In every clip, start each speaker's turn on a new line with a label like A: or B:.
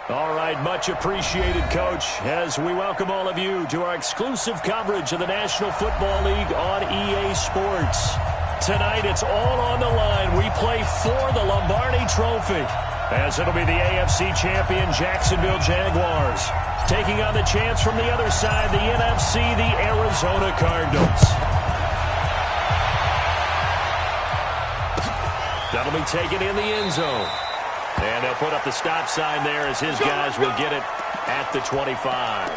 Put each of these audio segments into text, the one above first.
A: All right, much appreciated, Coach, as we welcome all of you to our exclusive coverage of the National Football League on EA Sports. Tonight, it's all on the line. We play for the Lombardi Trophy, as it'll be the AFC champion Jacksonville Jaguars taking on the chance from the other side, the NFC, the Arizona Cardinals. That'll be taken in the end zone. And they'll put up the stop sign there as his guys will get it at the 25.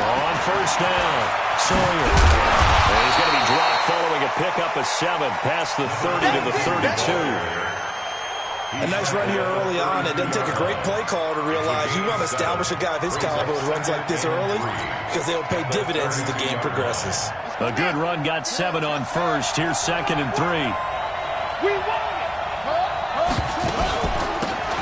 A: On first down, Sawyer. And he's going to be dropped following a pickup of 7 past the 30 to the 32.
B: A nice run here early on. It doesn't take a great play caller to realize you want to establish a guy of his caliber who runs like this early because they'll pay dividends as the game progresses.
A: A good run got 7 on first. Here's 2nd and 3.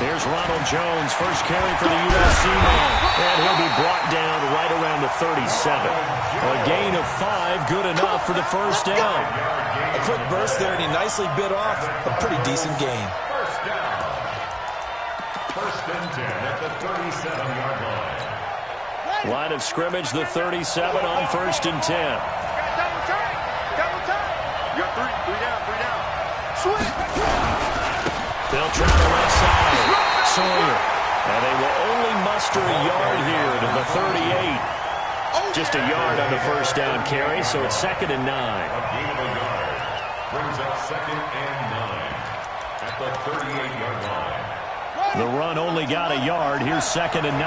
A: Here's Ronald Jones, first carry for the USC man. And he'll be brought down right around the 37. A gain of 5, good enough for the first down.
B: A quick burst there, and he nicely bit off a pretty decent gain.
C: First and 10 at the 37-yard line.
A: Line of scrimmage, the 37 on 1st and 10.
D: Double time. You got three down. Swing.
A: They'll try the left side. Sawyer. And they will only muster a yard here to the 38. Just a yard on the first down carry, so it's 2nd and 9.
C: A gain of a yard brings up 2nd and 9 at the 38-yard line.
A: The run only got a yard. Here's 2nd and 9.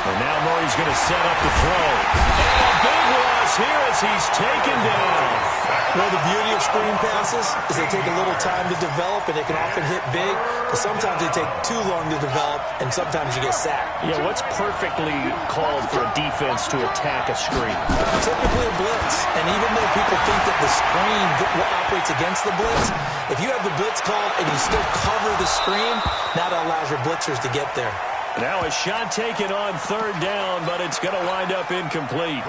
A: And now Murray's going to set up the throw. And a big loss here as he's taken down.
B: Well, the beauty of screen passes is they take a little time to develop, and they can often hit big. But sometimes they take too long to develop, and sometimes you get sacked.
A: Yeah, what's perfectly called for a defense to attack a screen?
B: Typically a blitz. And even though people think that the screen operates against the blitz, if you have the blitz called and you still cover the screen, that allows your blitzers to get there.
A: Now a shot taken on 3rd down, but it's going to wind up incomplete.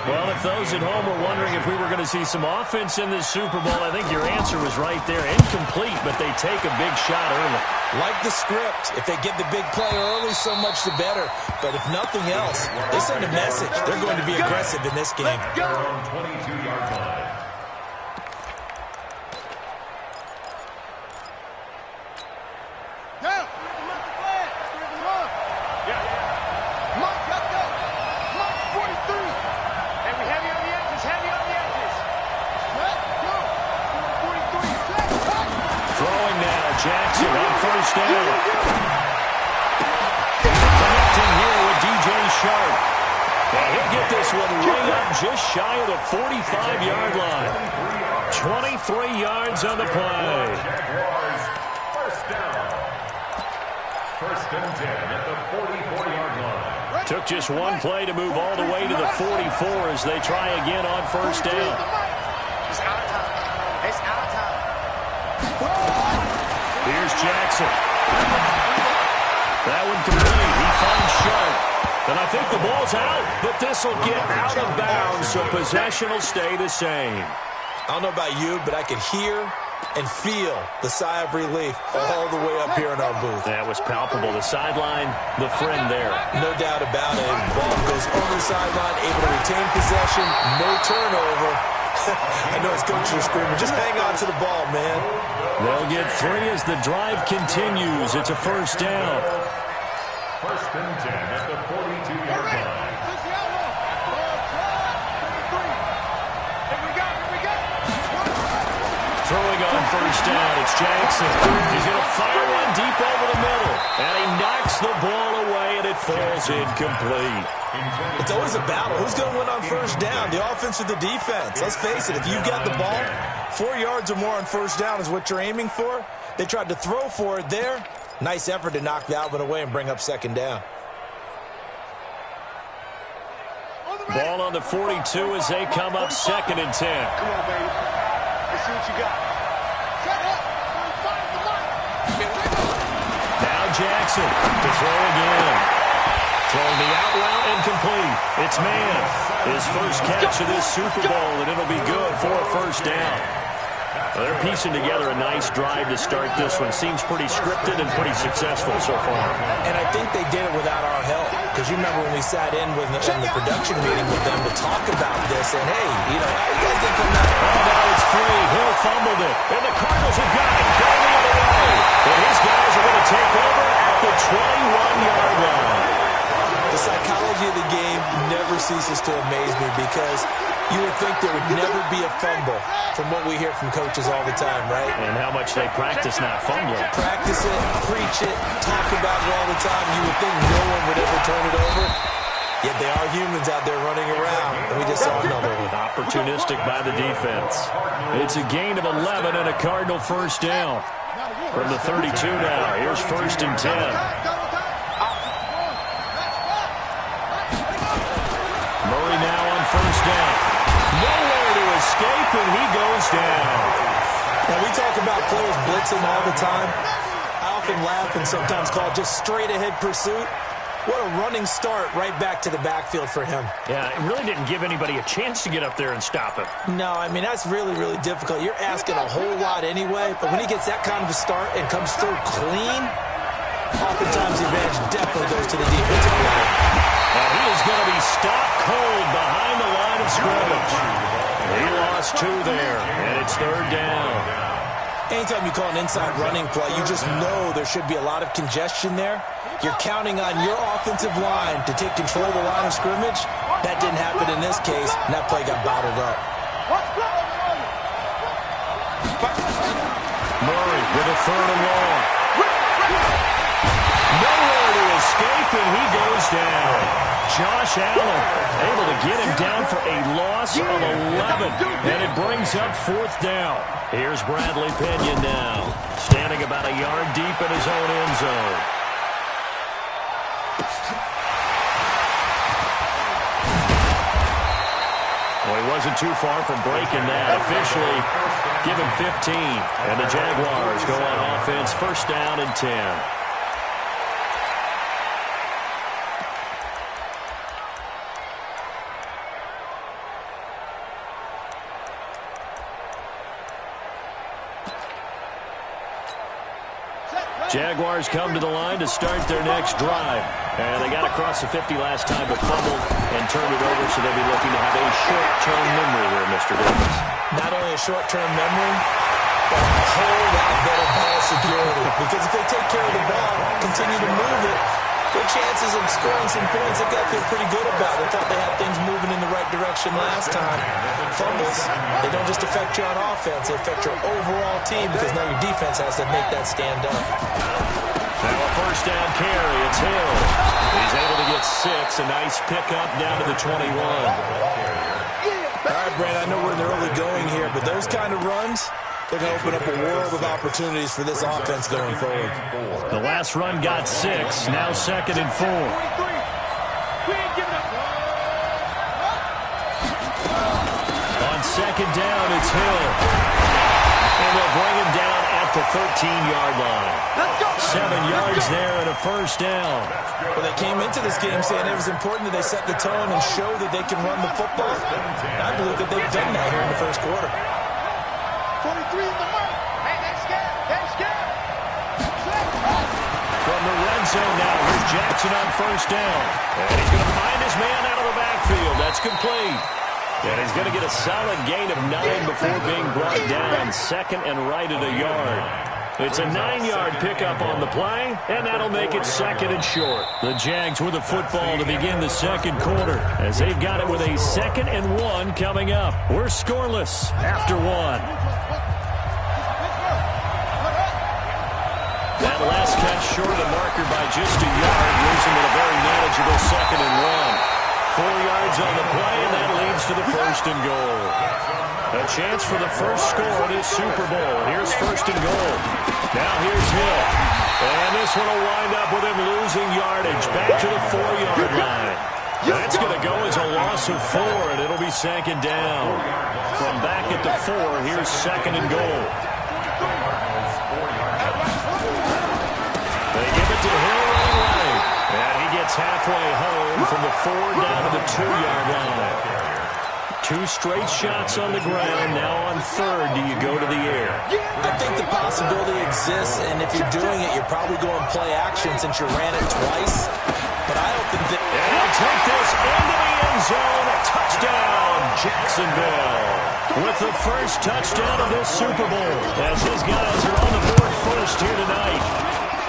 A: Well, if those at home were wondering if we were going to see some offense in this Super Bowl, I think your answer was right there. Incomplete, but they take a big shot early.
B: Like the script, if they get the big play early, so much the better. But if nothing else, they send a message. They're going to be aggressive in this game.
C: They're on 22-yard line.
A: Jackson on first down. Connecting here with DJ Sharp. And he'll get this one way up just shy of the 45-yard line. 23 yards on the play.
C: Jaguars, first down. First and 10 at the 44-yard line.
A: Took just one play to move all the way to the 44 as they try again on first down.
D: It's out of time. It's out of time.
A: Here's Jackson. That one 3. He finds Sharp. And I think the ball's out, but this will get out of bounds, so possession will stay the same.
B: I don't know about you, but I could hear and feel the sigh of relief all the way up here in our booth.
A: That was palpable. The sideline, the friend there.
B: No doubt about it. The ball goes over the sideline, able to retain possession, no turnover. I know his coach is screaming, just hang on to the ball, man.
A: They'll get 3 as the drive continues. It's a first down.
C: First and 10 at the 42-yard line.
A: Throwing on first down, it's Jackson. He's going to fire one deep over the middle. And he knocks the ball away, and it falls incomplete.
B: It's always a battle. Who's going to win on first down, the offense or the defense? Let's face it, if you've got the ball, 4 yards or more on first down is what you're aiming for. They tried to throw for it there. Nice effort to knock that one away and bring up second down.
A: Ball on the 42 as they come up 2nd and 10.
D: Come on, baby. Let's see what you got. Set up. Fire the line.
A: Jackson to throw again. Throwing the out route incomplete. It's Mann. His first catch of this Super Bowl, and it'll be good for a first down. Well, they're piecing together a nice drive to start this one. Seems pretty scripted and pretty successful so far.
B: And I think they did it without our help. Because you remember when we sat in the production meeting with them to talk about this. And, hey, you know, how you guys didn't come out?
A: Oh, now it's free. Hill fumbled it. And the Cardinals have got it going the other way. And his guys are going to take over at the 21-yard line.
B: The psychology of the game never ceases to amaze me because you would think there would never be a fumble from what we hear from coaches all the time, right?
A: And how much they practice not fumbling.
B: Practice it, preach it, talk about it all the time. You would think no one would ever turn it over. Yet they are humans out there running around, and we just saw another one.
A: Opportunistic by the defense. It's a gain of 11 and a Cardinal first down. From the 32 now, here's 1st and 10. Murray now on first down. Nowhere to escape, and he goes down.
B: Now, we talk about players blitzing all the time. I often laugh and sometimes call it just straight-ahead pursuit. What a running start right back to the backfield for him.
A: Yeah, it really didn't give anybody a chance to get up there and stop him.
B: No, I mean, that's really, really difficult. You're asking a whole lot anyway, but when he gets that kind of a start and comes through clean, oftentimes the advantage definitely goes to the defensive player.
A: And he is going to be stopped cold behind the line of scrimmage. He lost 2 there, and it's 3rd down.
B: Anytime you call an inside running play, you just know there should be a lot of congestion there. You're counting on your offensive line to take control of the line of scrimmage. That didn't happen in this case, and that play got bottled up.
A: Murray with a 3rd and long. Nowhere to escape, and he goes down. Josh Allen able to get him down for a loss of 11, and it brings up 4th down. Here's Bradley Pinion now, standing about a yard deep in his own end zone. Well, he wasn't too far from breaking that. Officially, give him 15. And the Jaguars go on offense, 1st down and 10. Jaguars come to the line to start their next drive. And they got across the 50 last time, but fumbled and turned it over, so they'll be looking to have a short-term memory here, Mr. Davis.
B: Not only a short-term memory, but a whole lot better ball security. Because if they take care of the ball, continue to move it, their chances of scoring some points, they've got to feel pretty good about it. They thought they had things moving in the right direction last time. Fumbles, they don't just affect you on offense, they affect your overall team because now your defense has to make that stand up.
A: Now a 1st down carry, it's Hill. He's able to get 6, a nice pickup down to the 21.
B: All right, Brand, I know we're in the early going here, but those kind of runs, they're going to open up a world of opportunities for this offense going forward.
A: The last run got 6, now 2nd and 4. On 2nd down, it's Hill. And they'll bring him down at the 13-yard line. 7 yards there and a 1st down.
B: Well, they came into this game saying it was important that they set the tone and show that they can run the football. And I believe that they've done that here in the 1st quarter.
D: 23 in the mark. Hey, they're scared. They're scared.
A: From the red zone now, here's Jackson on 1st down. And he's going to find his man out of the backfield. That's complete. And he's going to get a solid gain of 9 before being brought down. 2nd and right at a yard. It's a 9-yard pickup on the play, and that'll make it 2nd and short. The Jags with the football to begin the 2nd quarter, as they've got it with a 2nd and 1 coming up. We're scoreless after 1. That last catch short of the marker by just a yard, leaves him with a very manageable 2nd and 1. 4 yards on the play, and that leads to the 1st and goal. A chance for the first score in this Super Bowl. Here's 1st and goal. Now here's Hill. And this one will wind up with him losing yardage back to the 4-yard line. That's going to go as a loss of 4, and it'll be 2nd down. From back at the 4, here's 2nd and goal. They give it to to Hill running right. And he gets halfway home from the 4 down to the 2-yard line. 2 straight shots on the ground. Now on 3rd, do you go to the air?
B: I think the possibility exists, and if you're doing it, you're probably going play action since you ran it twice. But I don't think that...
A: And he'll take this into the end zone. Touchdown, Jacksonville. With the first touchdown of this Super Bowl, as his guys are on the board first here tonight.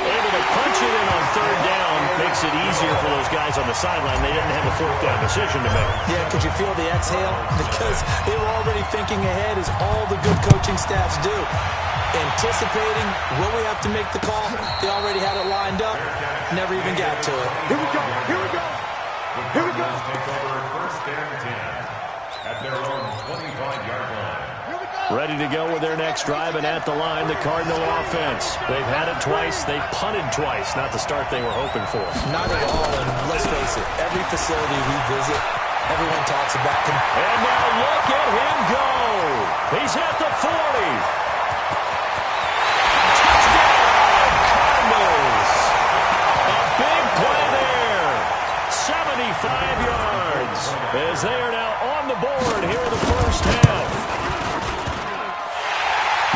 A: Able to punch it in on 3rd down makes it easier for those guys on the sideline. They didn't have a 4th down decision to make.
B: Yeah, could you feel the exhale? Because they were already thinking ahead, as all the good coaching staffs do. Anticipating, will we have to make the call? They already had it lined up. Never even got to it.
D: Here we go. Here we go. Here we go.
C: Take over 1st and 10 at their own 25-yard line.
A: Ready to go with their next drive, and at the line, the Cardinal offense. They've had it twice. They've punted twice. Not the start they were hoping for.
B: Not at all, and let's face it, every facility we visit, everyone talks about him.
A: And now look at him go. He's at the 40. Touchdown, Cardinals. A big play there. 75 yards, as they are now on the board here in the first half.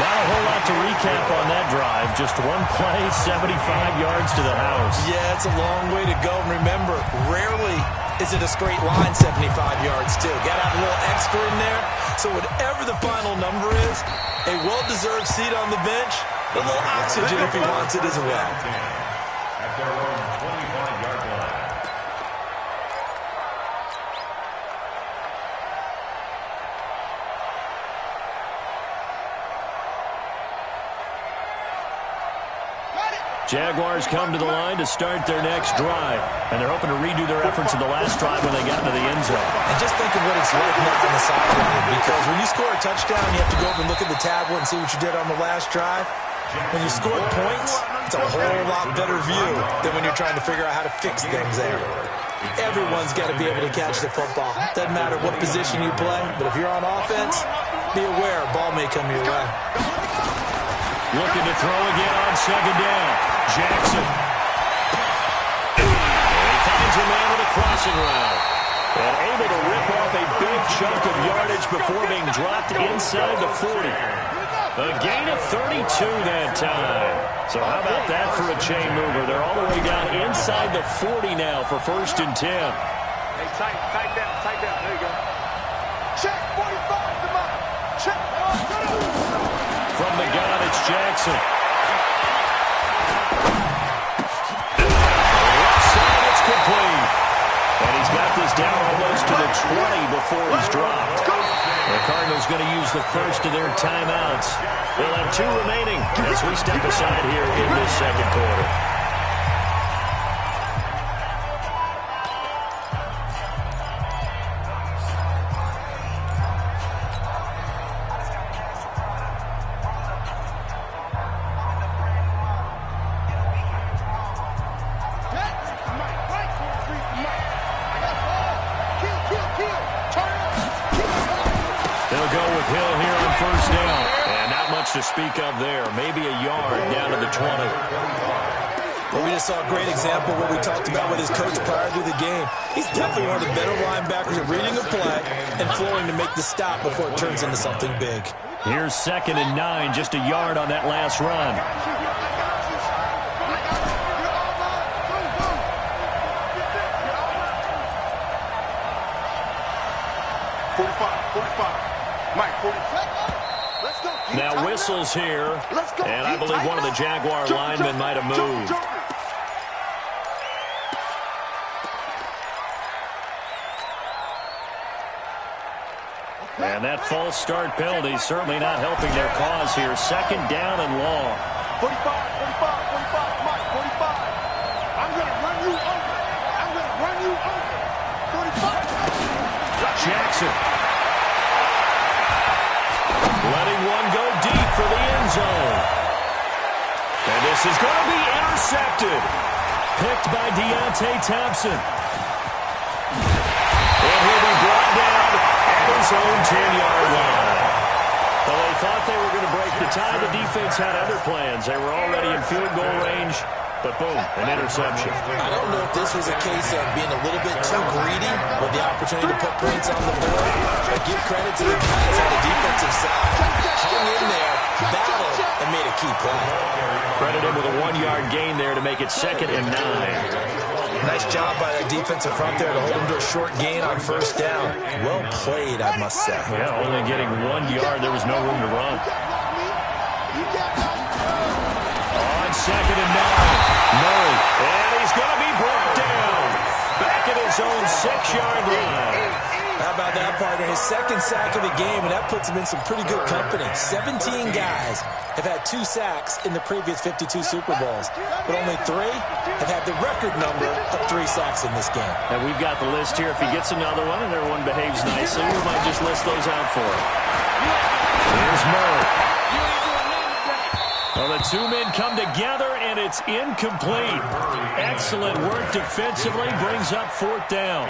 A: Not a whole lot to recap on that drive. Just one play, 75 yards to the house.
B: Yeah, it's a long way to go. Remember, rarely is it a straight line 75 yards, too. Got to have a little extra in there. So whatever the final number is, a well-deserved seat on the bench, a little oxygen if he wants it as well.
C: At their own 25-yard line.
A: Jaguars come to the line to start their next drive, and they're hoping to redo their efforts in the last drive when they got into the end zone.
B: And just think of what it's like now on the sideline, because when you score a touchdown, you have to go over and look at the tablet and see what you did on the last drive. When you score points, it's a whole lot better view than when you're trying to figure out how to fix things there. Everyone's got to be able to catch the football. Doesn't matter what position you play, but if you're on offense, be aware, ball may come your way.
A: Looking to throw again on 2nd down. Jackson. And he finds a man with a crossing route. And able to rip off a big chunk of yardage before being dropped inside the 40. A gain of 32 that time. So how about that for a chain mover? They're all the way down inside the 40 now for 1st and 10.
D: Hey, tight down. There you go. Check 45, come on. Check.
A: From the gun, it's Jackson. Left side, it's complete. And he's got this down almost to the 20 before he's dropped. The Cardinals going to use the first of their timeouts. They'll have 2 remaining as we step aside here in this 2nd quarter. To speak of there, maybe a yard down to the 20.
B: Well, we just saw a great example of what we talked about with his coach prior to the game. He's definitely one of the better linebackers at reading a play and flowing to make the stop before it turns into something big.
A: Here's 2nd and 9, just a yard on that last run. Now whistles here, and I believe one of the Jaguar linemen might have moved. And that false start penalty certainly not helping their cause here. 2nd down and long.
D: 45, Mike, 45. I'm going to run you over. 45.
A: Jackson. Letting one go deep for the end zone. And this is going to be intercepted. Picked by Deontay Thompson. And he'll be brought down at his own 10-yard line. Well, they thought they were going to break the tie. The defense had other plans. They were already in field goal range. But boom, an interception.
B: I don't know if this was a case of being a little bit too greedy with the opportunity to put points on the board, but give credit to the guys on the defensive side. Hung in there, battled, and made a key play.
A: Credit him with a 1-yard gain there to make it 2nd and 9.
B: Nice job by that defensive front there to hold him to a short gain on first down. Well played, I must say.
A: Yeah, only getting 1 yard. There was no room to run. On 2nd and 9. Murray, and he's going to be brought down. Back at his own 6-yard line.
B: How about that, partner? His 2nd sack of the game, and that puts him in some pretty good company. 17 guys have had 2 sacks in the previous 52 Super Bowls, but only 3 have had the record number of 3 sacks in this game.
A: And we've got the list here. If he gets another one and everyone behaves nicely, we might just list those out for him. Here's Murray. Well, the 2 men come together, and it's incomplete. Excellent work defensively, brings up 4th down.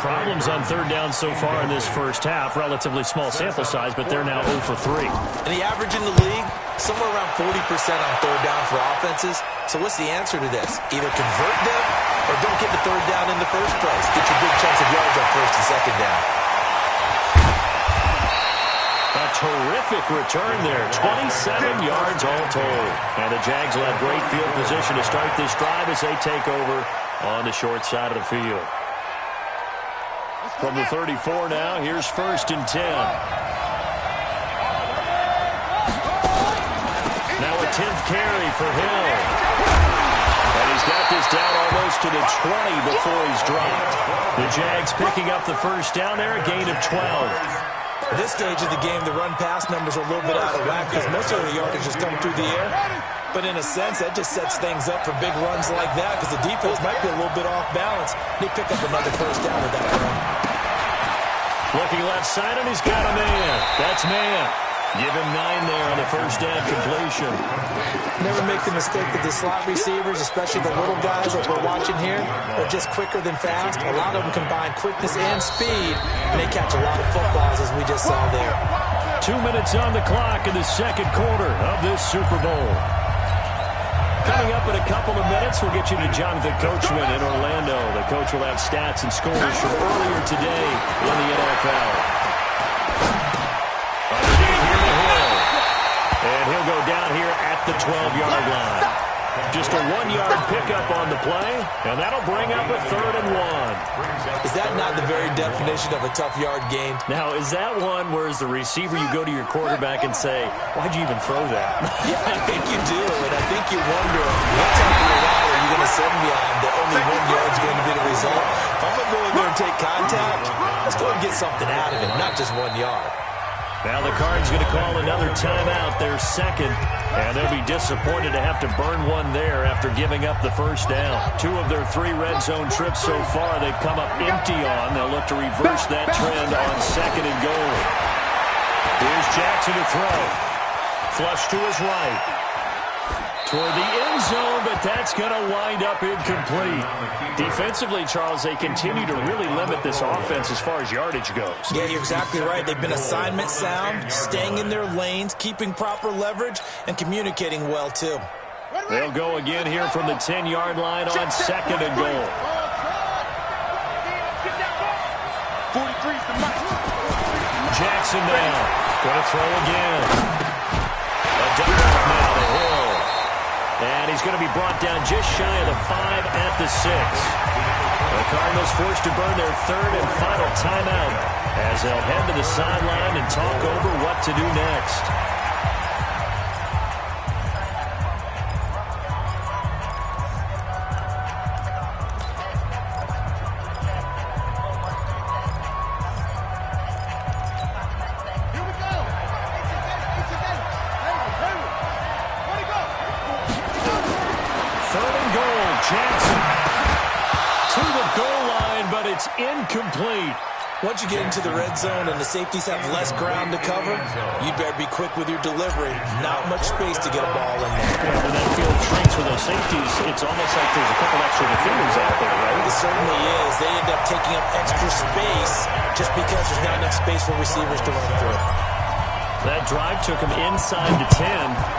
A: Problems on 3rd down so far in this first half. Relatively small sample size, but they're now 0 for 3.
B: And the average in the league, somewhere around 40% on 3rd down for offenses. So what's the answer to this? Either convert them or don't get the 3rd down in the first place. Get your big chunks of yards on 1st and 2nd down.
A: A terrific return there. 27 yards all told. And the Jags will have great field position to start this drive as they take over on the short side of the field. From the 34 now, here's 1st and 10. Now a 10th carry for Hill. And he's got this down almost to the 20 before he's dropped. The Jags picking up the first down there, a gain of 12.
B: At this stage of the game, the run-pass numbers are a little bit out of whack because most of the yardage just come through the air. But in a sense, that just sets things up for big runs like that because the defense might be a little bit off balance. They pick up another first down with that run.
A: Looking left side, and he's got a man. That's man. Give him 9 there on the first down completion.
B: Never make the mistake that the slot receivers, especially the little guys that we're watching here, are just quicker than fast. A lot of them combine quickness and speed, and they catch a lot of footballs, as we just saw there.
A: 2 minutes on the clock in the 2nd quarter of this Super Bowl. Coming up in a couple of minutes, we'll get you to Jonathan Coachman in Orlando. The coach will have stats and scores from earlier today in the NFL. And he'll go down here at the 12-yard line. Just a 1-yard pickup on the play, and that'll bring up a 3rd and 1.
B: Is that not the very definition of a tough yard gain?
A: Now, is that one where as the receiver you go to your quarterback and say, why'd you even throw that?
B: Yeah, I think you do, and I think you wonder what type of a route are you going to send me on that only 1 yard's going to be the result? If I'm going to go in there and take contact, let's go and get something out of it, not just 1 yard.
A: Now the Cards going to call another timeout, their 2nd, and they'll be disappointed to have to burn one there after giving up the first down. 2 of their 3 red zone trips so far they've come up empty on. They'll look to reverse that trend on 2nd and goal. Here's Jackson to throw. Flush to his right. Toward the end zone, but that's going to wind up incomplete. Defensively, Charles, they continue to really limit this offense as far as yardage goes.
B: Yeah, you're exactly right. They've been assignment sound, staying in their lanes, keeping proper leverage, and communicating well, too.
A: They'll go again here from the 10-yard line on 2nd and goal. Jackson now. Going to throw again. A dump off now to Hill. And he's going to be brought down just shy of the 5 at the 6. The Cardinals forced to burn their 3rd and final timeout as they'll head to the sideline and talk over what to do next. Incomplete.
B: Once you get into the red zone and the safeties have less ground to cover, you'd better be quick with your delivery. Not much space to get a ball in there.
A: Yeah, when that field shrinks with those safeties, it's almost like there's a couple extra defenders out there, right?
B: It certainly is. They end up taking up extra space just because there's not enough space for receivers to run through.
A: That drive took him inside the 10.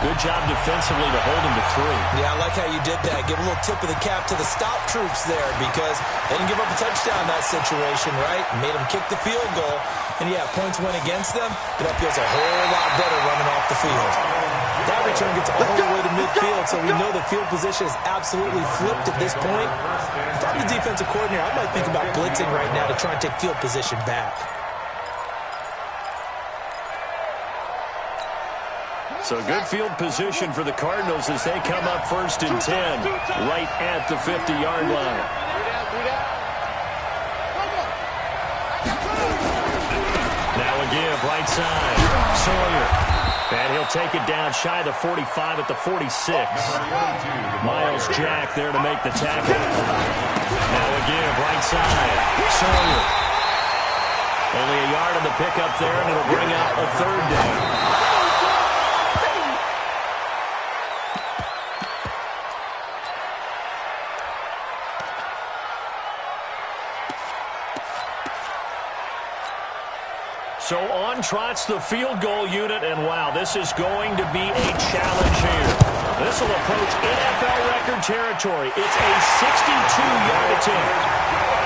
A: Good job defensively to hold him to 3.
B: Yeah, I like how you did that. Give a little tip of the cap to the stop troops there because they didn't give up a touchdown in that situation, right? Made them kick the field goal. And, yeah, points went against them, but that feels a whole lot better running off the field. That return gets all the way to midfield, so we know the field position is absolutely flipped at this point. If I'm the defensive coordinator, I might think about blitzing right now to try and take field position back.
A: So good field position for the Cardinals as they come up 1st and 10, right at the 50-yard line. Now a give, right side, Sawyer. And he'll take it down shy of the 45 at the 46. Miles Jack there to make the tackle. Now a give, right side, Sawyer. Only a yard on the pickup there, and it'll bring up a 3rd down. So on trots the field goal unit, and wow, this is going to be a challenge here. This will approach NFL record territory. It's a 62-yard attempt.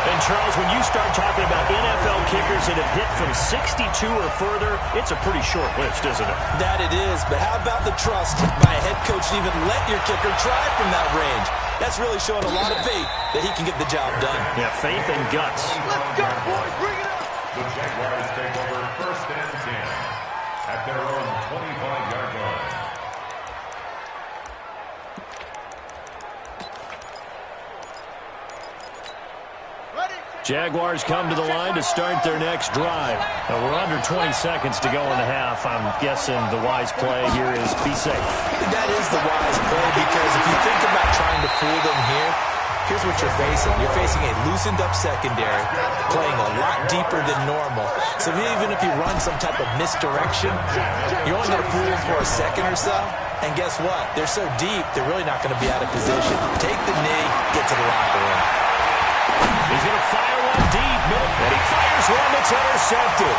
A: And Charles, when you start talking about NFL kickers that have hit from 62 or further, it's a pretty short list, isn't it?
B: That it is, but how about the trust by a head coach to even let your kicker try from that range? That's really showing a lot of faith that he can get the job done.
A: Yeah, faith and guts.
D: Let's go, boys. Bring it up.
C: The Jaguars take over 1st and 10 at their own 25-yard line.
A: Jaguars come to the line to start their next drive. Now we're under 20 seconds to go in the half. I'm guessing the wise play here is be safe.
B: That is the wise play because if you think about trying to fool them here, here's what you're facing. You're facing a loosened-up secondary, playing a lot deeper than normal. So even if you run some type of misdirection, you're only going to fool them for a second or so. And guess what? They're so deep, they're really not going to be out of position. Take the knee, get to the locker room.
A: He's going to fire one deep, and he fires one that's intercepted.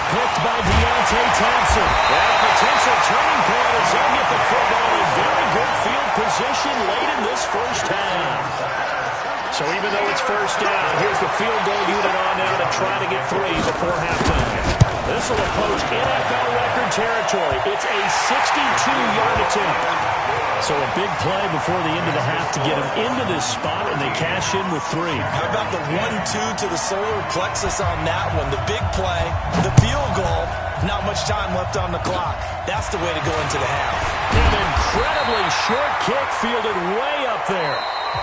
A: Picked by Deontay Thompson. And a potential turning point as they'll get the football in very good field position late in this first half. So even though it's first down, here's the field goal unit on now to try to get 3 before halftime. This will approach NFL record territory. It's a 62-yard attempt. So a big play before the end of the half to get him into this spot, and they cash in with 3.
B: How about the 1-2 to the solar plexus on that one? The big play, the field goal, not much time left on the clock. That's the way to go into the half.
A: An incredibly short kick fielded way up there.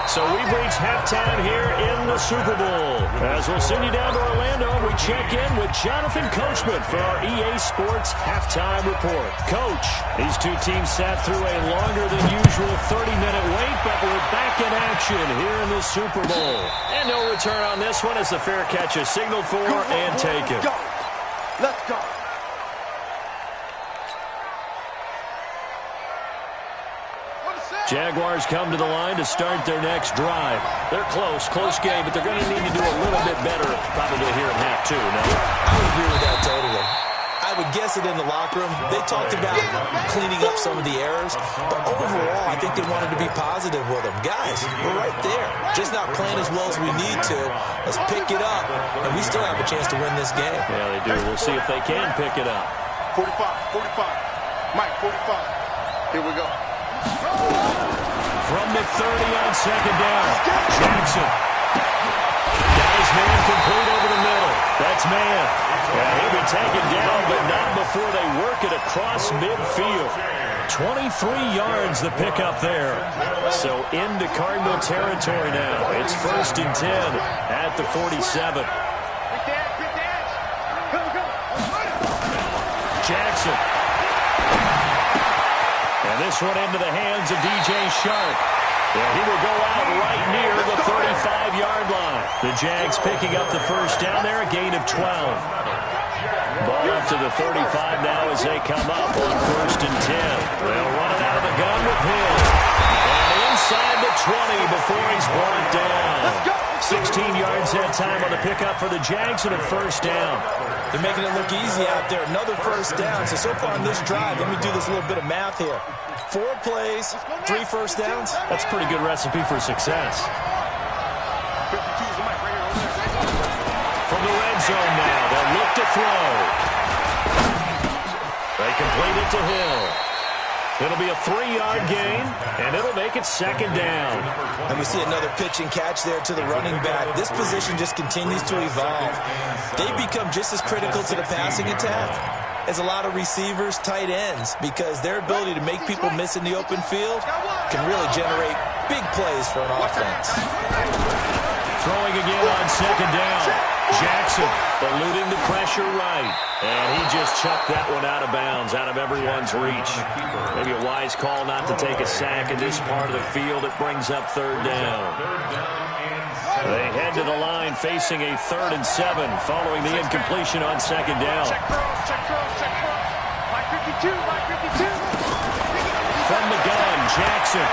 A: So we've reached halftime here in the Super Bowl. As we'll send you down to Orlando, we check in with Jonathan Coachman for our EA Sports Halftime Report. Coach, these two teams sat through a longer than usual 30-minute wait, but we're back in action here in the Super Bowl. And no return on this one as the fair catch is signaled for and taken.
D: Go. Let's go.
A: Jaguars come to the line to start their next drive. They're close game, but they're going to need to do a little bit better probably here in half 2. No?
B: I would agree with that totally. I would guess it in the locker room. They talked about cleaning up some of the errors, but overall, I think they wanted to be positive with them. Guys, we're right there. Just not playing as well as we need to. Let's pick it up, and we still have a chance to win this game.
A: Yeah, they do. We'll see if they can pick it up.
D: 45. Mike, 45. Here we go.
A: From the 30 on second down, Jackson. Got his man complete over the middle. That's man. Yeah, he'll be taken down, but not before they work it across midfield. 23 yards the pickup there. So into Cardinal territory now. It's 1st and 10 at the 47. Jackson. And this one into the hands of DJ Shark. Yeah, he will go out right near the 35-yard line. The Jags picking up the first down there, a gain of 12. Ball up to the 35 now as they come up on 1st and 10. They'll run it out of the gun with Hill. And inside the 20 before he's brought down. 16 yards that time on the pickup for the Jags and a first down.
B: They're making it look easy out there. Another first down. So far on this drive, let me do this little bit of math here. 4 plays, 3 first downs.
A: That's a pretty good recipe for success. From the red zone now, they'll look to throw. They complete it to Hill. It'll be a 3-yard gain, and it'll make it second down.
B: And we see another pitch and catch there to the running back. This position just continues to evolve. They become just as critical to the passing attack as a lot of receivers, tight ends, because their ability to make people miss in the open field can really generate big plays for an offense.
A: Throwing again on second down. Jackson eluding the pressure right. And he just chucked that one out of bounds, out of everyone's reach. Maybe a wise call not to take a sack in this part of the field. It brings up third down. They head to the line facing a 3rd and 7 following the incompletion on second down. From the gun, Jackson.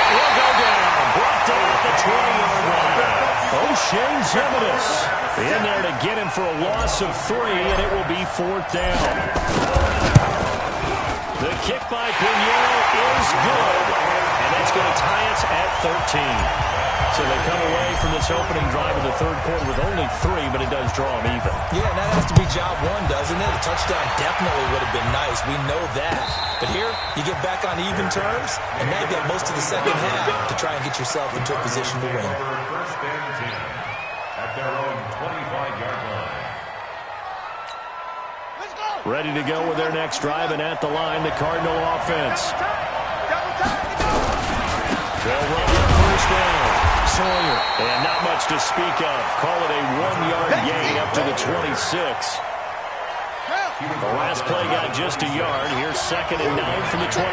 A: He'll go down. Brought down at the 20-yard line. O'Shea Ziminis in there to get him for a loss of 3, and it will be 4th down. The kick by Pinheiro is good, and that's going to tie us at 13. So they come away from this opening drive in the 3rd quarter with only 3, but it does draw them even.
B: Yeah, and that has to be job 1, doesn't it? A touchdown definitely would have been nice. We know that. But here, you get back on even terms, and now you've got most of the second half to try and get yourself into a position to win.
C: First and 10 at their own 25-yard line.
A: Ready to go with their next drive, and at the line, the Cardinal offense. They'll run on first down. Sawyer, and not much to speak of. Call it a 1-yard gain up to the 26. The last play got just a yard. Here's 2nd and 9 from the 26.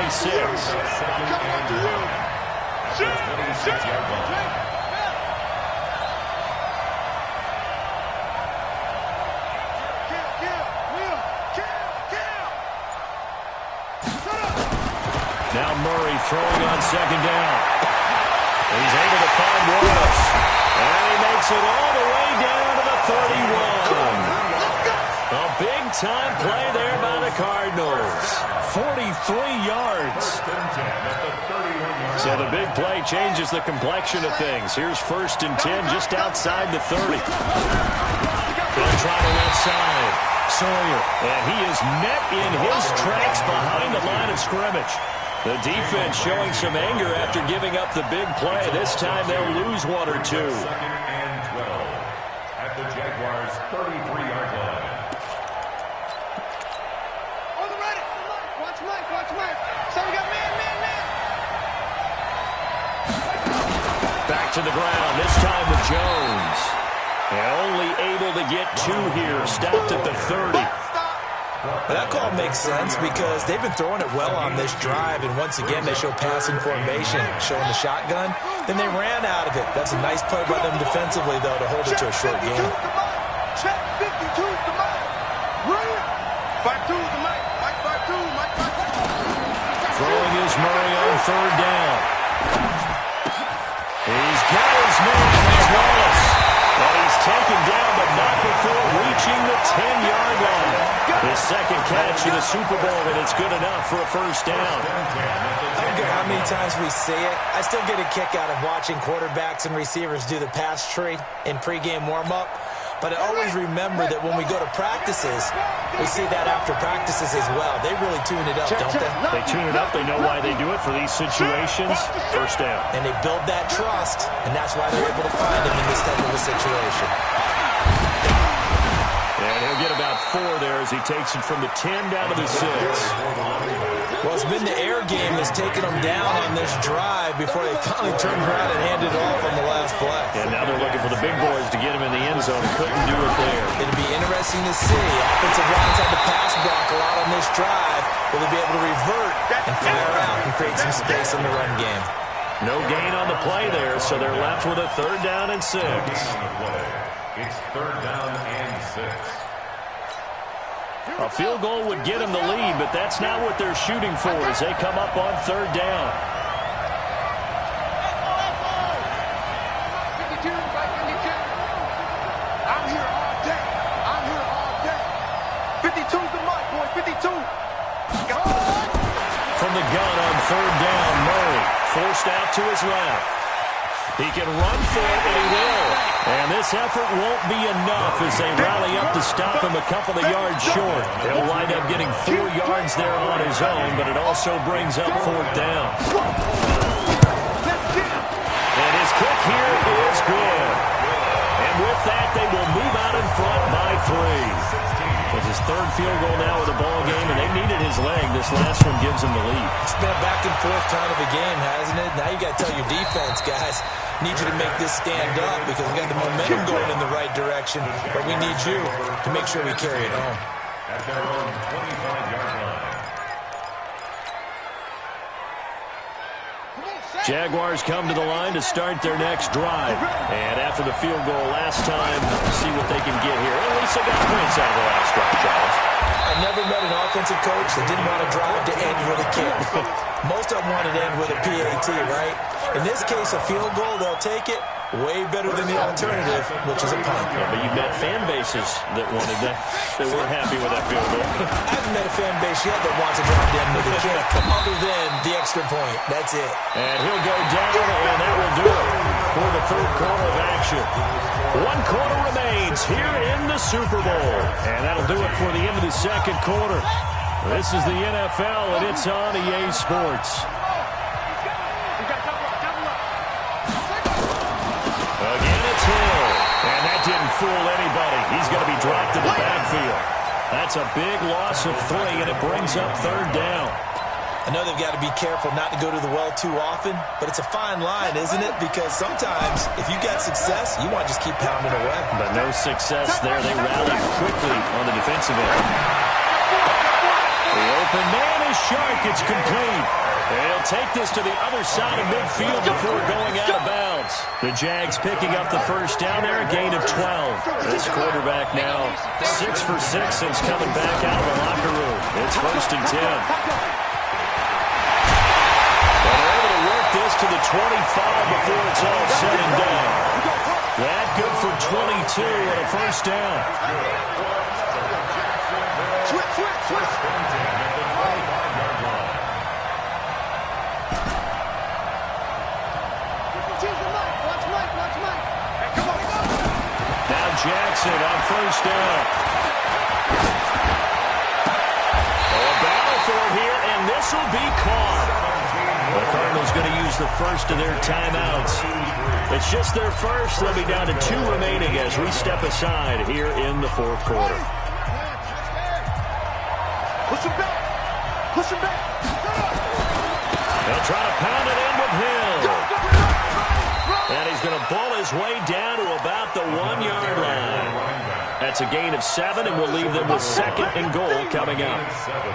A: Now Murray throwing on second down. He's able to find Wallace. And he makes it all the way down to the 31. A big-time play there by the Cardinals. 43 yards. So the big play changes the complexion of things. Here's 1st and 10 just outside the 30. They'll try the left side. Sawyer. And he is met in his tracks behind the line of scrimmage. The defense showing some anger after giving up the big play. This time they'll lose 1 or 2.
C: 2nd and 12 at the Jaguars' 33-yard line.
D: On the ready. Watch Mike. So we got man.
A: Back to the ground, this time with Jones. And only able to get 2 here. Stopped at the 30.
B: That call makes sense because they've been throwing it well on this drive, and once again they show passing formation, showing the shotgun. Then they ran out of it. That's a nice play by them defensively, though, to hold it to a short game.
D: Check 52 to Mike. 52 to Mike.
A: Throwing is Murray on 3rd down. He's got his man. He's Wallace. And he's taken down, but not before reaching the 10-yard line. His 2nd catch in the Super Bowl, and it's good enough for a first down.
B: I don't care how many times we see it. I still get a kick out of watching quarterbacks and receivers do the pass tree in pregame warm-up. But I always remember that when we go to practices, we see that after practices as well. They really tune it up, don't they?
A: They tune it up. They know why they do it for these situations. First down.
B: And they build that trust, and that's why they're able to find him in this type of a situation.
A: And he'll get about 4 there as he takes it from the 10 down to the 6.
B: Well, it's been the air game that's taken them down on this drive before they finally turned around and handed it off on the last play.
A: And now they're looking for the big boys to get him in the end zone. Couldn't do it there.
B: It'll be interesting to see. Offensive lines had to pass block a lot on this drive. Will they be able to revert and fire out and create some space in the run game?
A: No gain on the play there, so they're left with a 3rd down and 6.
C: It's 3rd down and 6.
A: A field goal would get them the lead, but that's not what they're shooting for as they come up on third down.
D: 52 by 52. I'm here all day. I'm here all day. 52's the mark, boy. 52.
A: From the gun on third down, Murray forced out to his left. He can run for it, and he will. And this effort won't be enough as they rally up to stop him a couple of yards short. He'll wind up getting 4 yards there on his own, but it also brings up fourth down. And his kick here is good. And with that, they will move out in front by 3. It's his third field goal now of the ball game, and they needed his leg. This last one gives them the lead.
B: It's been a back and forth kind of a game, hasn't it? Now you got to tell your defense, guys, need you to make this stand up because we got the momentum going in the right direction, but we need you to make sure we carry it home.
C: At their own 25-yard line.
A: Jaguars come to the line to start their next drive. And after the field goal last time, see what they can get here. At least they got points out of the last drive, Charles.
B: I never met an offensive coach that didn't want to drive to end with a kick. Most of them wanted to end with a PAT, right? In this case, a field goal, they'll take it. Way better than the alternative, which is a punt.
A: Yeah, but you've met fan bases that wanted that, that weren't happy with that field goal.
B: I haven't met a fan base yet that wants to drive to end with a kick, other than the extra point. That's it.
A: And he'll go down, and that will do it for the third quarter of action. 1 quarter remains here in the Super Bowl. And that'll do it for the end of the second quarter. This is the NFL, and it's on EA Sports. Again, it's Hill. And that didn't fool anybody. He's going to be dropped in the backfield. That's a big loss of 3, and it brings up third down.
B: I know they've got to be careful not to go to the well too often, but it's a fine line, isn't it? Because sometimes, if you got success, you want to just keep pounding away.
A: But no success there. They rallied quickly on the defensive end. The open man is Shark. It's complete. They'll take this to the other side of midfield before going out of bounds. The Jags picking up the first down there, a gain of 12. This quarterback now 6 for 6 since coming back out of the locker room. It's 1st and 10. This to the 25 before it's all said and done. That good for 22 and a first down. Now Jackson on first down. A battle for it here, and this will be caught. The Cardinals going to use the first of their timeouts. It's just their first. They'll be down to 2 remaining as we step aside here in the fourth quarter.
D: Push him back. Push him back.
A: They'll try to pound it in with Hill. And he's going to ball his way down to about the 1-yard line. That's a gain of 7, and we'll leave them with 2nd and goal coming up.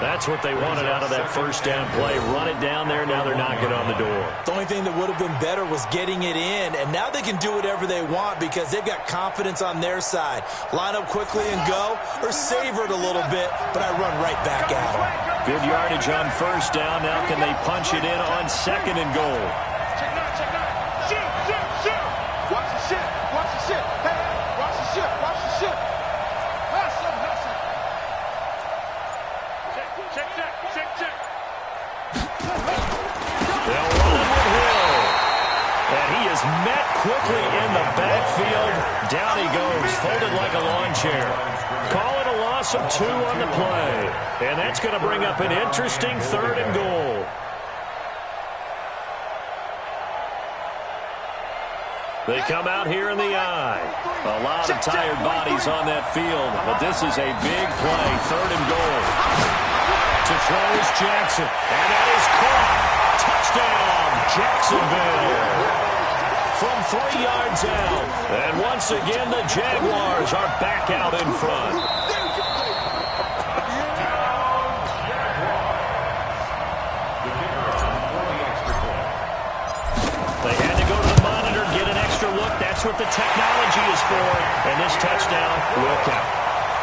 A: That's what they wanted out of that first down play. Run it down there. Now they're knocking on the door.
B: The only thing that would have been better was getting it in, and now they can do whatever they want because they've got confidence on their side. Line up quickly and go, or savor it a little bit, but I run right back at them.
A: Good yardage on first down. Now can they punch it in on 2nd and goal?
D: Watch the shit. Watch the shit. Hey, watch the shit. Watch the shit. Hustle, hustle. Check.
A: They'll run it with Hill. And he is met quickly in the backfield. Down he goes, folded like a lawn chair. Call it a loss of 2 on the play. And that's going to bring up an interesting 3rd and goal. They come out here in the eye. A lot of tired bodies on that field, but this is a big play. 3rd and goal. To throw is Jackson, and that is caught. Touchdown, Jacksonville. From 3 yards out. And once again, the Jaguars are back out in front. They had to go to the monitor, get an extra look. That's what the technology is for. And this touchdown will count.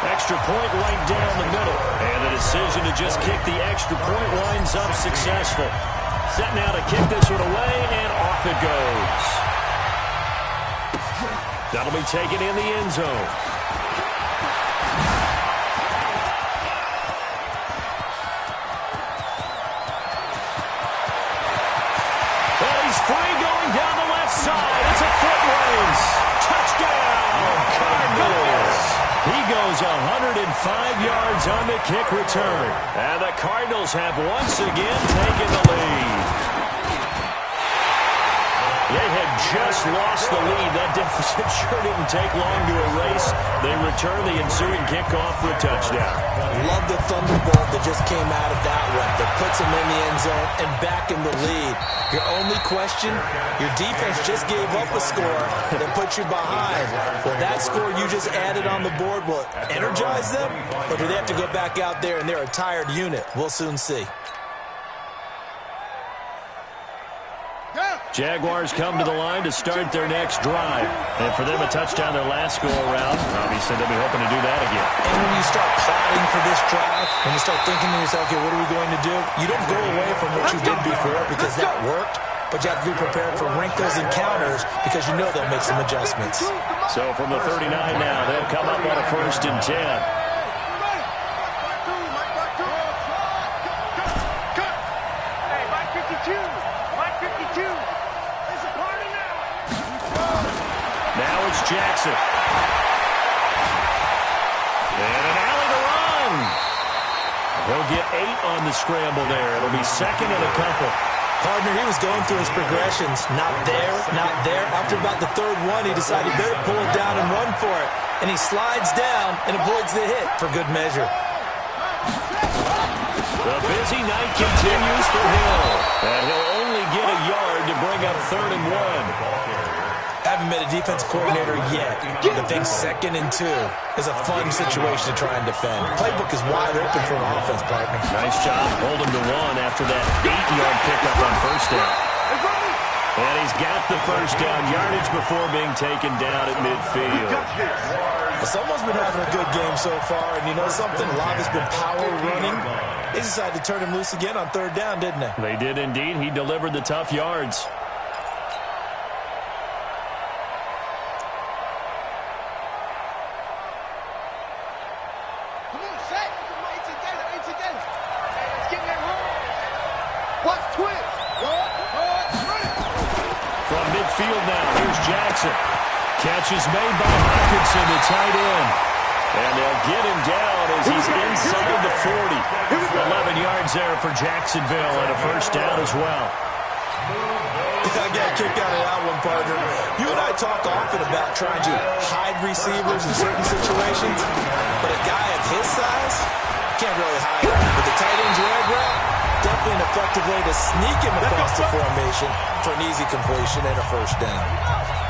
A: Extra point right down the middle. And the decision to just kick the extra point winds up successful. Set now to kick this one away, and off it goes. That'll be taken in the end zone. And he's free going down the left side. It's a foot race. Touchdown, Cardinals. He goes 105 yards on the kick return. And the Cardinals have once again taken the lead. They had just lost the lead. That deficit sure didn't take long to erase. They return the ensuing kickoff for a touchdown.
B: Love the thunderbolt that just came out of that one. That puts them in the end zone and back in the lead. Your only question, your defense just gave up a score that puts you behind. Will that score you just added on the board will energize them? Or do they have to go back out there and they're a tired unit? We'll soon see.
A: Jaguars come to the line to start their next drive. And for them, a touchdown their last go-around. Obviously, they'll be hoping to do that again.
B: And when you start plotting for this drive, when you start thinking to yourself, okay, what are we going to do? You don't go away from what you did before because that worked. But you have to be prepared for wrinkles and counters because you know they'll make some adjustments.
A: So from the 39 now, they'll come up on a 1st and 10. Jackson. And an alley to run. He'll get 8 on the scramble there. It'll be second and a couple.
B: Partner, he was going through his progressions. Not there, not there. After about the 3rd one, he decided better pull it down and run for it. And he slides down and avoids the hit for good measure.
A: The busy night continues for Hill. And he'll only get a yard to bring up 3rd and 1.
B: Haven't met a defense coordinator yet that thinks 2nd and 2 is a fun situation to try and defend. Playbook is wide open for an offense, partner.
A: Nice job holding to 1 after that 8-yard pickup on 1st down. And he's got the 1st down yardage before being taken down at midfield.
B: Well, someone's been having a good game so far, and you know something? A lot has been power running. They decided to turn him loose again on 3rd down, didn't they?
A: They did indeed. He delivered the tough yards. From midfield now, here's Jackson. Catch is made by Hawkinson, the tight end. And they'll get him down as he's inside the 40. 11 yards there for Jacksonville and a 1st down as well.
B: I got a kick out of that one, partner. You and I talk often about trying to hide receivers in certain situations, but a guy of his size can't really hide him. But the tight end drag route, definitely an effective way to sneak him across the formation for an easy completion and a 1st down.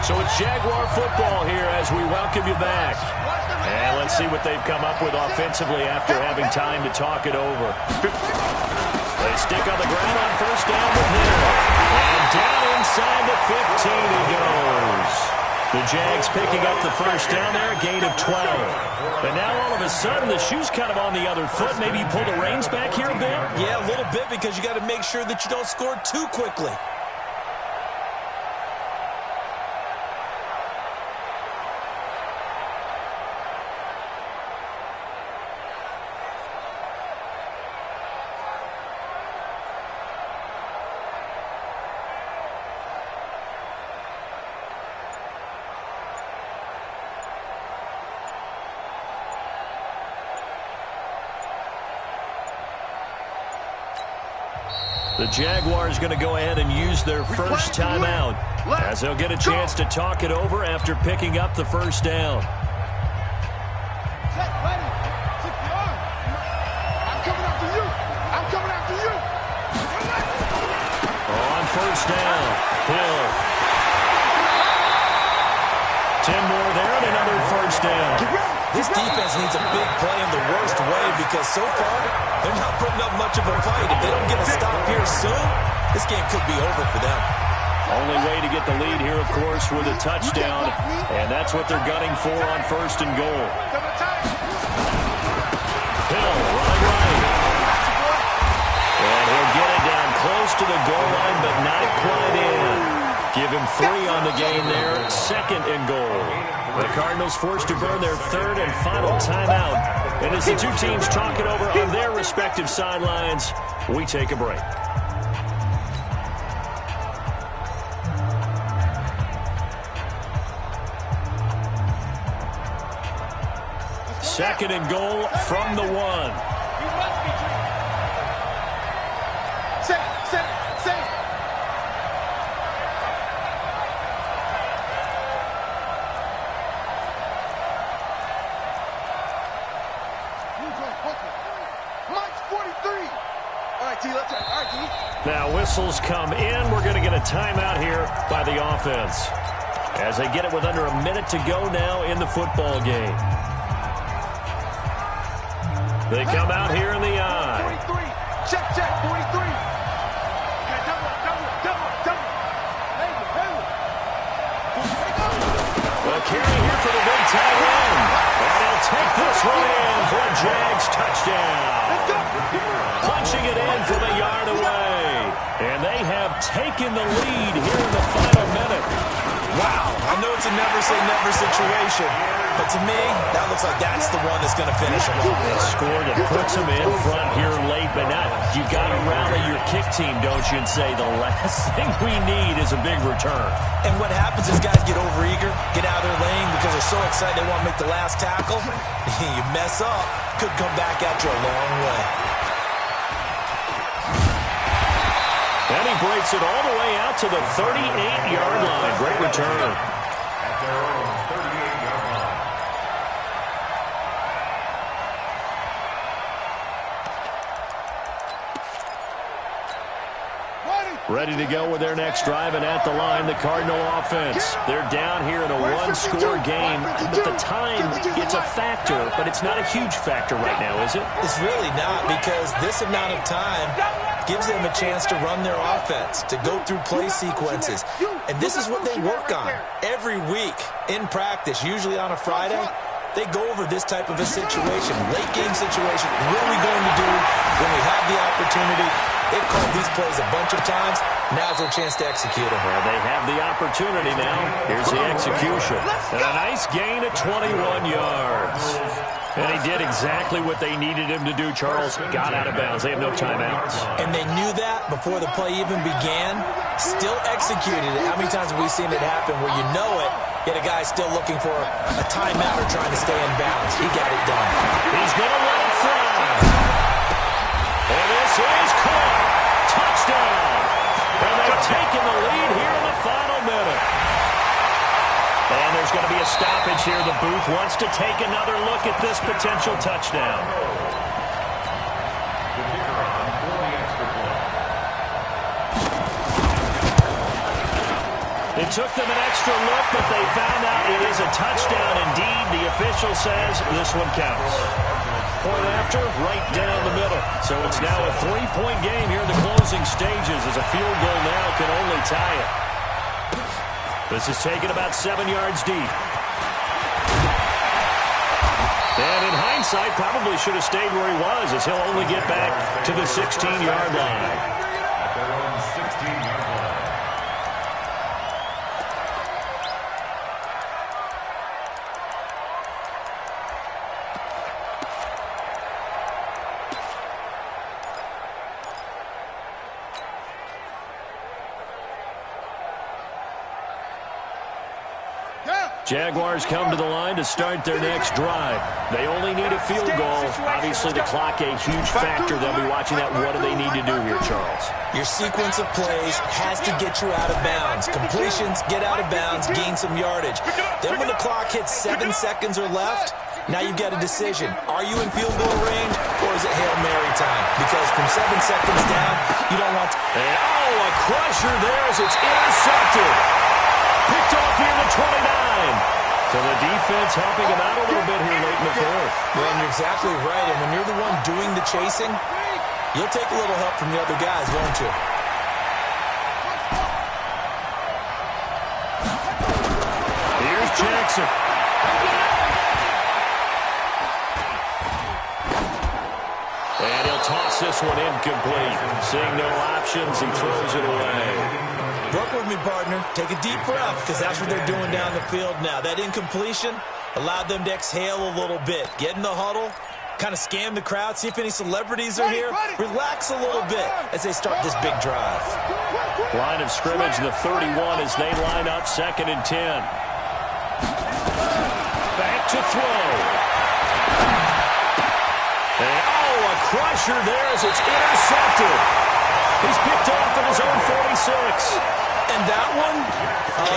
A: So it's Jaguar football here as we welcome you back. And let's see what they've come up with offensively after having time to talk it over. They stick on the ground on 1st down with Hill. And down inside the 15 he goes. The Jags picking up the 1st down there, a gain of 12. And now all of a sudden the shoe's kind of on the other foot. Maybe you pull the reins back here a bit?
B: Yeah, a little bit because you got to make sure that you don't score too quickly.
A: The Jaguars going to go ahead and use their 1st timeout as they'll get a chance to talk it over after picking up the 1st down. On 1st down, Hill. 10 more there and another 1st down.
B: This defense needs a big play in the worst way because so far they're not putting up much of a fight. If they don't get a stop here soon, this game could be over for them.
A: Only way to get the lead here, of course, with a touchdown, and that's what they're gunning for on 1st and goal. close to the goal line, but not quite in. Give him 3 on the game there, 2nd and goal. The Cardinals forced to burn their 3rd and final timeout. And as the two teams talk it over on their respective sidelines, we take a break. Second and goal from the 1. Now whistles come in. We're going to get a timeout here by the offense as they get it with under a minute to go now in the football game. They come out here in the eye.
D: 43. Check, 43.
A: Well, carry here for the big tight end. And he'll take this one in for a Jags touchdown. Punching it in from a yard away. And they have taken the lead here in the final minute.
B: Wow, I know it's a never-say-never situation, but to me, that looks like that's the one that's going to finish them off.
A: They scored and puts them in front here late, but now you got to rally your kick team, don't you, and say the last thing we need is a big return.
B: And what happens is guys get overeager, get out of their lane because they're so excited they want to make the last tackle. You mess up, could come back at you a long way.
A: And he breaks it all the way out to the 38-yard line. Great return.
C: At their own 38-yard line.
A: Ready to go with their next drive, and at the line, the Cardinal offense. They're down here in a one-score game, but the time, it's a factor, but it's not a huge factor right now, is it?
B: It's really not, because this amount of time gives them a chance to run their offense, to go through play sequences. And this is what they work on every week in practice, usually on a Friday. They go over this type of a situation, late game situation. What are we going to do when we have the opportunity? They've called these plays a bunch of times. Now's their chance to execute them.
A: Well, they have the opportunity now. Here's the execution. And a nice gain at 21 yards. And he did exactly what they needed him to do, Charles. Got out of bounds. They have no timeouts.
B: And they knew that before the play even began. Still executed it. How many times have we seen it happen where you know it, yet a guy's still looking for a timeout or trying to stay in bounds? He got it done.
A: He's going to let it fly. And this is caught. Touchdown. And they've taken the lead here in the final minute. And there's going to be a stoppage here. The booth wants to take another look at this potential touchdown.
C: The kicker on for the extra point.
A: It took them an extra look, but they found out it is a touchdown indeed. The official says this one counts. Point after, right down the middle. So it's now a 3-point game here in the closing stages as a field goal now can only tie it. This is taken about 7 yards deep. And in hindsight, probably should have stayed where he was as he'll only get back to the 16-yard line.
C: At their own 16-yard line.
A: Jaguars come to the line to start their next drive. They only need a field goal. Obviously, the clock a huge factor. They'll be watching that. What do they need to do here, Charles?
B: Your sequence of plays has to get you out of bounds. Completions, get out of bounds, gain some yardage. Then when the clock hits 7 seconds or left, now you've got a decision. Are you in field goal range, or is it Hail Mary time? Because from 7 seconds down, you don't want to...
A: And, oh, a crusher there as it's intercepted. Picked off near the 29. So the defense helping him out a little bit here late in the fourth.
B: Well, and you're exactly right. And when you're the one doing the chasing, you'll take a little help from the other guys, won't you?
A: Here's Jackson. And he'll to toss this one incomplete. Seeing no options, he throws it away.
B: Work with me, partner. Take a deep breath, because that's what they're doing down the field now. That incompletion allowed them to exhale a little bit. Get in the huddle, kind of scan the crowd, see if any celebrities are here. Relax a little bit as they start this big drive.
A: Line of scrimmage, the 31 as they line up 2nd and 10. Back to throw. And, a crusher there as it's intercepted. He's picked off at his own 46.
B: And that one,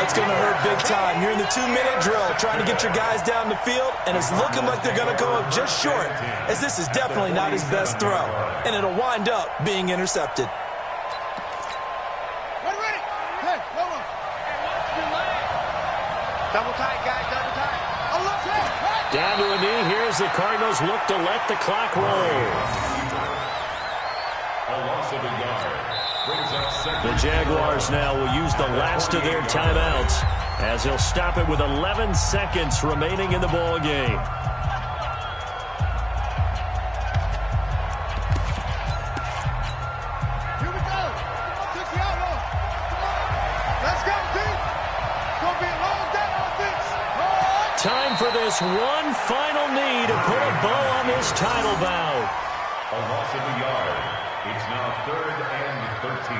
B: it's going to hurt big time. You're in the 2-minute drill trying to get your guys down the field, and it's looking like they're going to go up just short, as this is definitely not his best throw. And it'll wind up being intercepted.
D: Ready. Hey, hold on. Double tight, guys, double tight.
A: Down to a knee. Here's the Cardinals look to let the clock roll.
C: A loss of a yard. Brings up second.
A: The Jaguars now will use the last of their timeouts as they'll stop it with 11 seconds remaining in the ball game.
D: Here we go. Take the outlaw. Let's go, D. It's going to be a long day on this.
A: Time for this one final knee to put a bow on this title bout.
C: A loss of a yard. It's now 3rd and 13.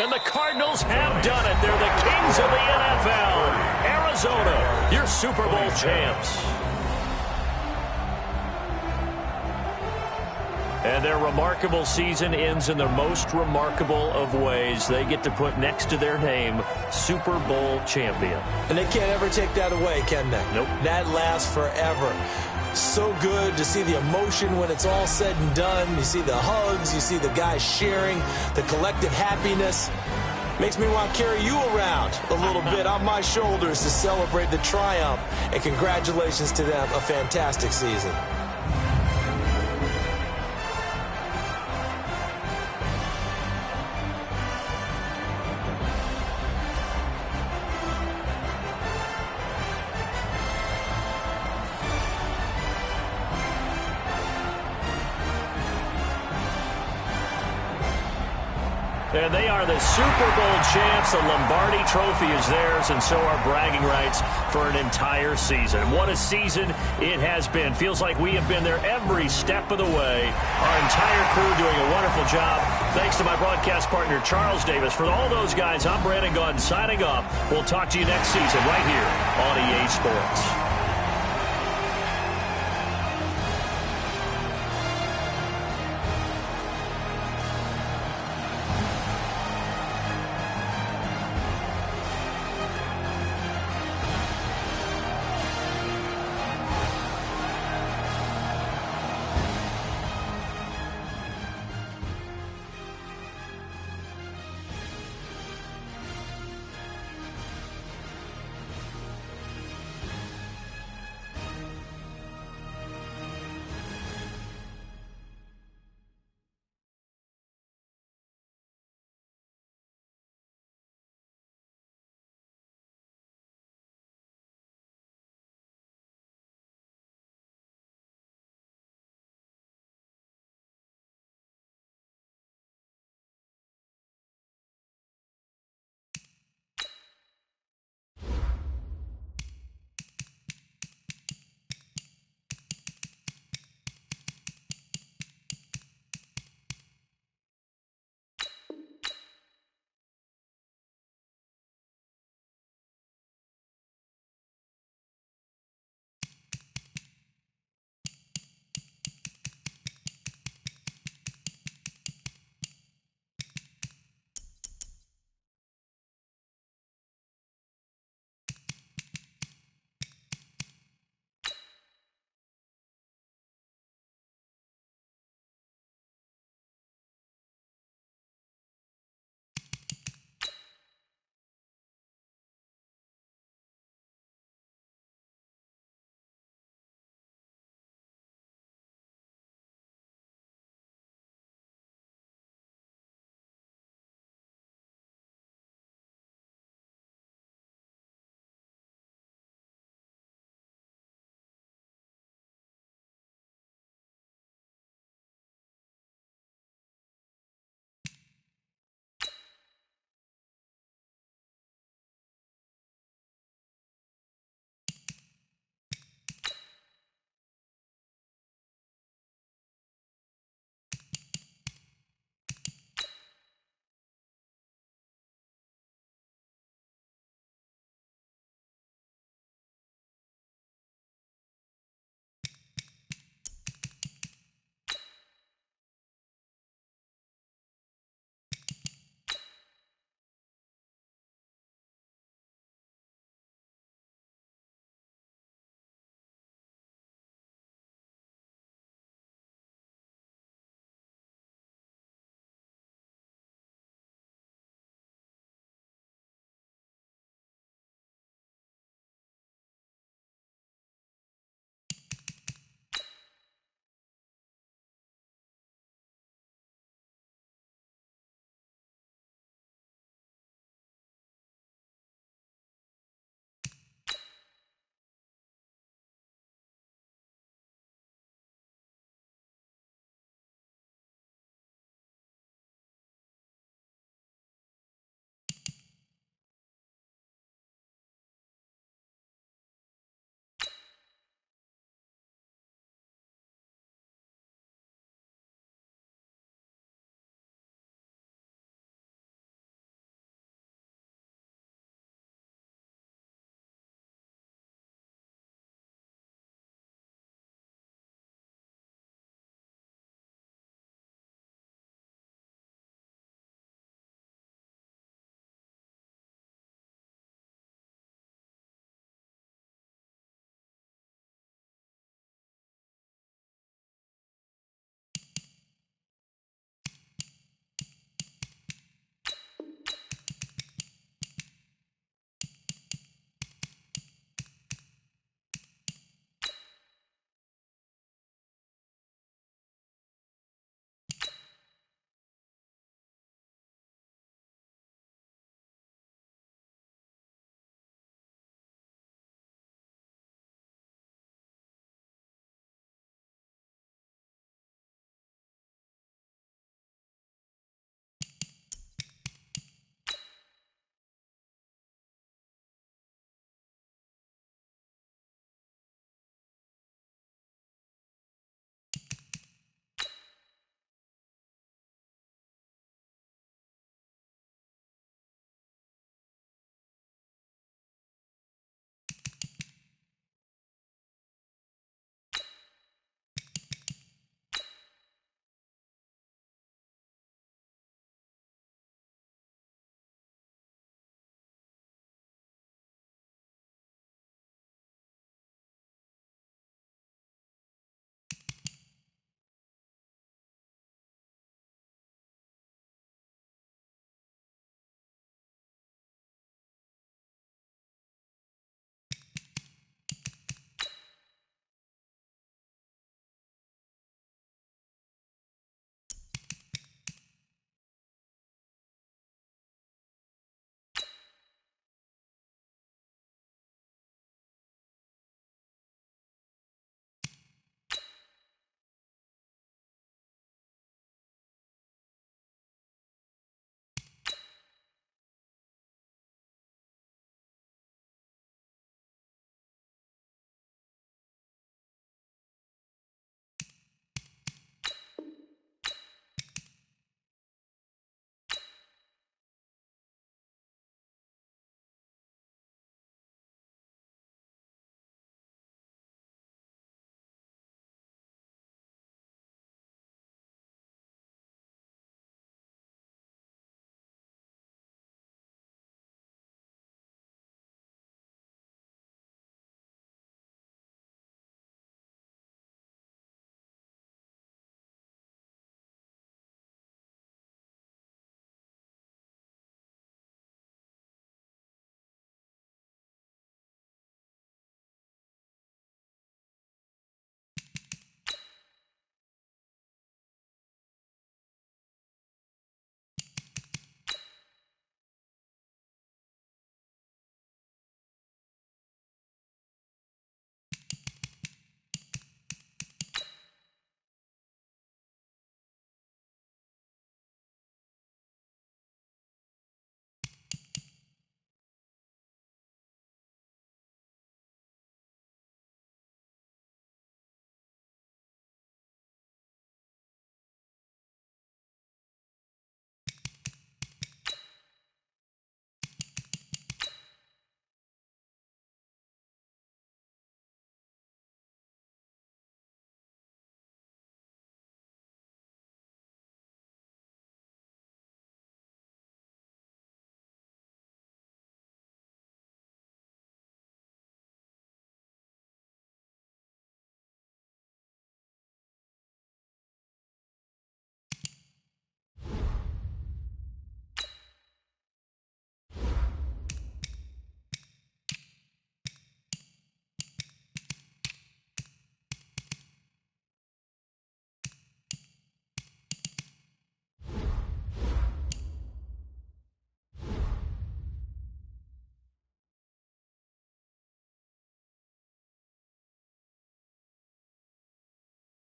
A: And the Cardinals have done it. They're the kings of the NFL. Arizona, your Super Bowl champs. And their remarkable season ends in the most remarkable of ways. They get to put next to their name, Super Bowl champion.
B: And they can't ever take that away, can they?
A: Nope.
B: That lasts forever. So good to see the emotion when it's all said and done. You see the hugs, you see the guys sharing, the collective happiness. Makes me want to carry you around a little bit on my shoulders to celebrate the triumph. And congratulations to them, a fantastic season.
A: And they are the Super Bowl champs. The Lombardi Trophy is theirs, and so are bragging rights for an entire season. What a season it has been. Feels like we have been there every step of the way. Our entire crew doing a wonderful job. Thanks to my broadcast partner, Charles Davis. For all those guys, I'm Brandon Gaudin signing off. We'll talk to you next season right here on EA Sports.